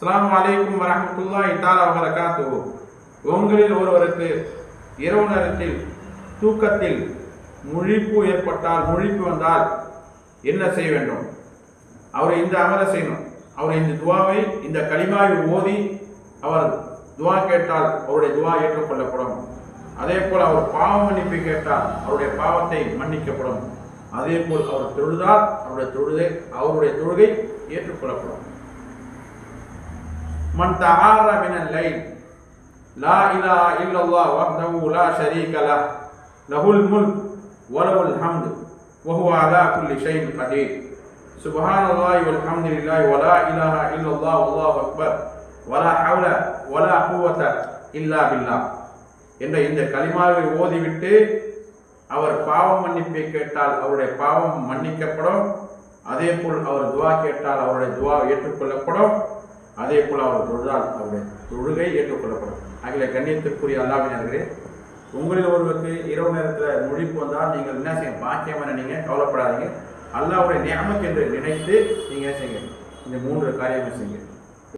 அஸ்ஸலாமு அலைக்கும் வரஹ்மத்துல்லாஹி தஆலா வபரகாத்துஹு. உங்களில் ஒருவருக்கு இரவு நேரத்தில் தூக்கத்தில் முழிப்பு ஏற்பட்டால், முழிப்பு வந்தால் என்ன செய்ய வேண்டும்? அவர் இந்த அமலை செய்யணும். அவர் இந்த துவாவை, இந்த கலிமாவை ஓதி அவர் துவா கேட்டால் அவருடைய துவா ஏற்றுக்கொள்ளப்படும். அதே போல் அவர் பாவ மன்னிப்பு கேட்டால் அவருடைய பாவத்தை மன்னிக்கப்படும். அதே போல் அவர் தொழுதால் அவருடைய தொழுகை ஏற்றுக்கொள்ளப்படும். மன் தஆர மினல் லைல் லா இலாஹா இல்லல்லாஹ் வஹ்தஹு லா ஷரீக லஹ் லஹுல் முல்க் வ லஹுல் ஹம்து வ ஹுவ அலா குல்லி ஷைஇன் கதீர் சுப்ஹானல்லாஹி வல்ஹம்துலில்லாஹி வ லா இலாஹா இல்லல்லாஹ் வல்லாஹு அக்பர் வ லா ஹவ்ல வ லா குவத இல்லா பில்லாஹ் என்ற இந்த கலிமாவை ஓதிவிட்டு அவர் பாவ மன்னிப்பை கேட்டால் அவருடைய பாவம் மன்னிக்கப்படும். அதே போல் அவர் துவா கேட்டால் அவருடைய துவா ஏற்றுக்கொள்ளப்படும். அதே போல் அவர் தொழுதால் அவருடைய தொழுகை ஏற்றுக்கொள்ளப்படும். ஆகிய கண்ணியத்திற்குரிய அல்லாஹ்வினர்களே, உங்களில் ஒருவருக்கு இரவு நேரத்தில் முழிப்பு வந்தால் நீங்கள் என்ன செய்ய பாக்கியமான நீங்கள் கவலைப்படாதீங்க. அல்லாஹ்வுடைய நியமத் என்று நினைத்து நீங்கள் செய்யுங்க. இந்த 3 காரியங்கள் செய்யுங்க.